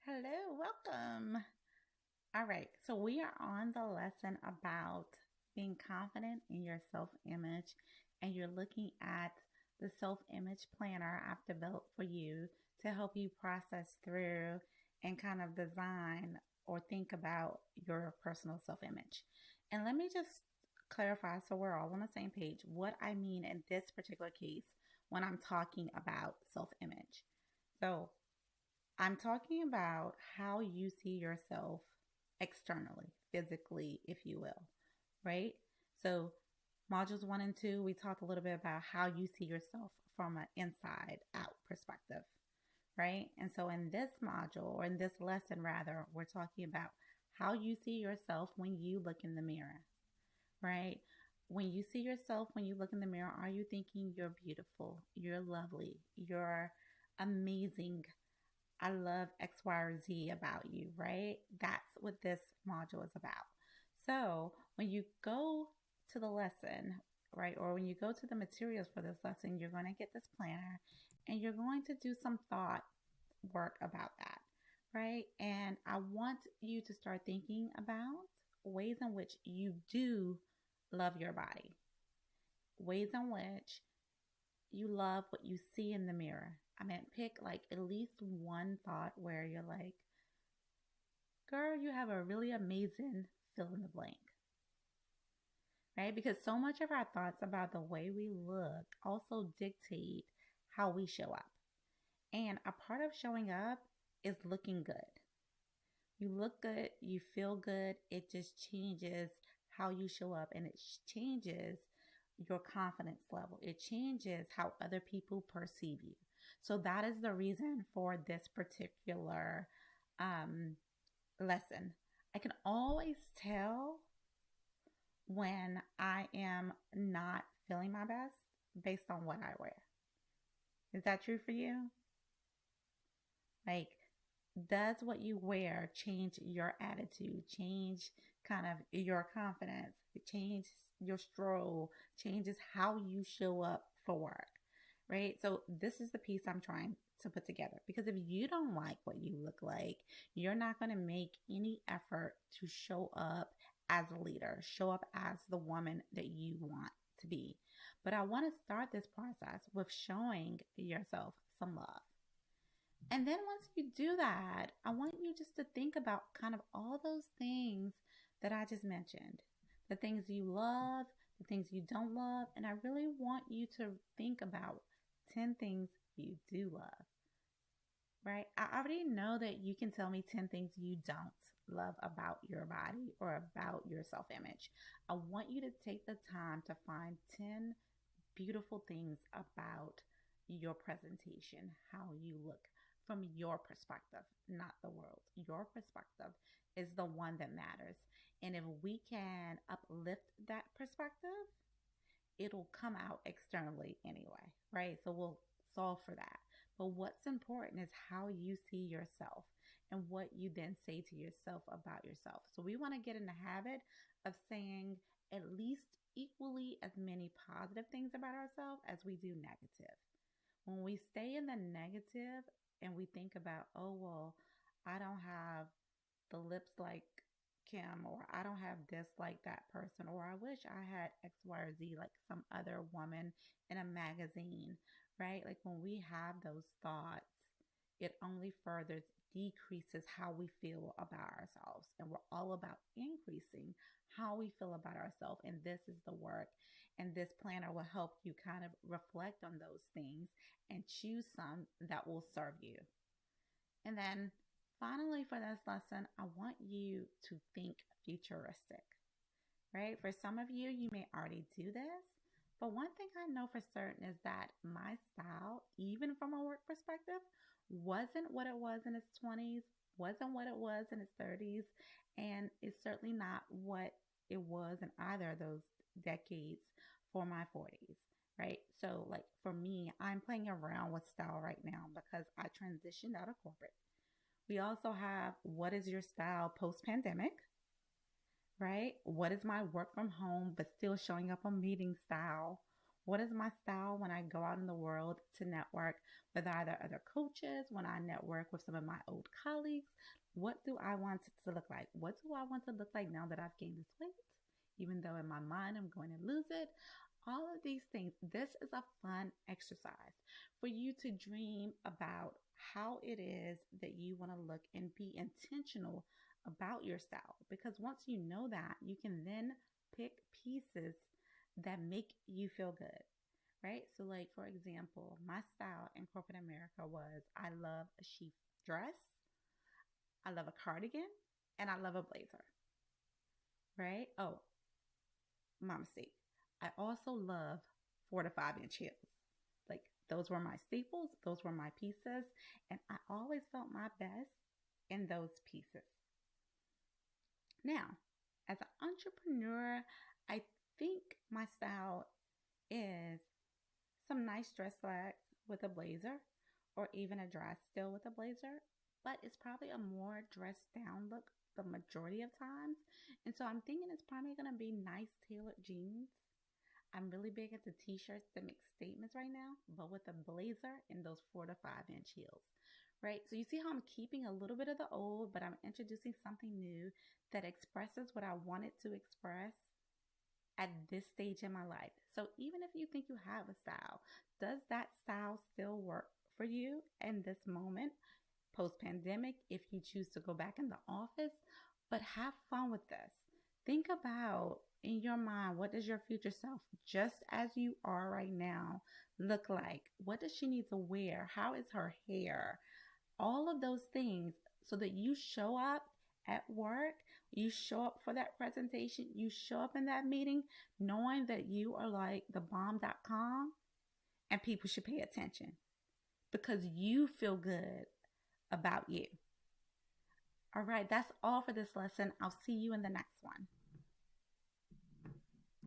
Hello, welcome. All right, so we are on the lesson about being confident in your self image, and you're looking at the self image planner I've developed for you to help you process through and kind of design or think about your personal self image. And let me just clarify so we're all on the same page what I mean in this particular case when I'm talking about self image. So, I'm talking about how you see yourself externally, physically, if you will, right? So, modules one and two, we talked a little bit about how you see yourself from an inside out perspective, right? And so, in this module, or in this lesson rather, we're talking about how you see yourself when you look in the mirror, right? When you see yourself, when you look in the mirror, are you thinking you're beautiful, you're lovely, you're amazing, I love X, Y, or Z about you, right? That's what this module is about. So when you go to the lesson, right, or when you go to the materials for this lesson, you're going to get this planner and you're going to do some thought work about that, right? And I want you to start thinking about ways in which you do love your body, ways in which you love what you see in the mirror. I mean, pick like at least one thought where you're like, girl, you have a really amazing fill in the blank, right? Because so much of our thoughts about the way we look also dictate how we show up. And a part of showing up is looking good. You look good, you feel good, it just changes how you show up and it changes your confidence level. It changes how other people perceive you. So that is the reason for this particular um, lesson. I can always tell when I am not feeling my best based on what I wear. Is that true for you? Like, does what you wear change your attitude, change kind of your confidence, change your stroll, changes how you show up for work, right? So, this is the piece I'm trying to put together because if you don't like what you look like, you're not going to make any effort to show up as a leader, show up as the woman that you want to be. But I want to start this process with showing yourself some love. And then once you do that, I want you just to think about kind of all those things that I just mentioned, the things you love, the things you don't love. And I really want you to think about 10 things you do love, right? I already know that you can tell me 10 things you don't love about your body or about your self image. I want you to take the time to find 10 beautiful things about your presentation, how you look from your perspective, not the world. Your perspective is the one that matters. And if we can uplift that perspective, it'll come out externally anyway, right? So we'll solve for that. But what's important is how you see yourself and what you then say to yourself about yourself. So we want to get in the habit of saying at least equally as many positive things about ourselves as we do negative. When we stay in the negative and we think about, oh, well, I don't have the lips like Kim, or I don't have this like that person, or I wish I had X, Y, or Z like some other woman in a magazine, right? Like when we have those thoughts, it only further decreases how we feel about ourselves. And we're all about increasing how we feel about ourselves. And this is the work. And this planner will help you kind of reflect on those things and choose some that will serve you. And then finally, for this lesson, I want you to think futuristic, right? For some of you, you may already do this, but one thing I know for certain is that my style, even from a work perspective, wasn't what it was in its 20s, wasn't what it was in its 30s, and it's certainly not what it was in either of those decades for my 40s. Right. So, like for me, I'm playing around with style right now because I transitioned out of corporate. We also have what is your style post pandemic, right? What is my work from home but still showing up on meeting style? What is my style when I go out in the world to network with either other coaches, when I network with some of my old colleagues? What do I want it to look like? What do I want to look like now that I've gained this weight? Even though in my mind I'm going to lose it. All of these things. This is a fun exercise for you to dream about how it is that you want to look and be intentional about your style. Because once you know that, you can then pick pieces that make you feel good, right? So, like for example, my style in corporate America was I love a chic dress, I love a cardigan, and I love a blazer, right? Oh, my mistake. I also love 4 to 5 inch heels. Like those were my staples, those were my pieces, and I always felt my best in those pieces. Now, as an entrepreneur, I think my style is some nice dress slacks with a blazer, or even a dress still with a blazer, but it's probably a more dressed down look the majority of times. And so I'm thinking it's probably going to be nice tailored jeans. I'm really big into t-shirts that make statements right now, but with a blazer and those 4 to 5 inch heels, right? So you see how I'm keeping a little bit of the old, but I'm introducing something new that expresses what I wanted to express at this stage in my life. So even if you think you have a style, does that style still work for you in this moment, post pandemic, if you choose to go back in the office? But have fun with this. Think about in your mind, what does your future self, just as you are right now, look like? What does she need to wear? How is her hair? All of those things so that you show up at work, you show up for that presentation, you show up in that meeting knowing that you are like the bomb.com and people should pay attention because you feel good about you. All right, that's all for this lesson. I'll see you in the next one.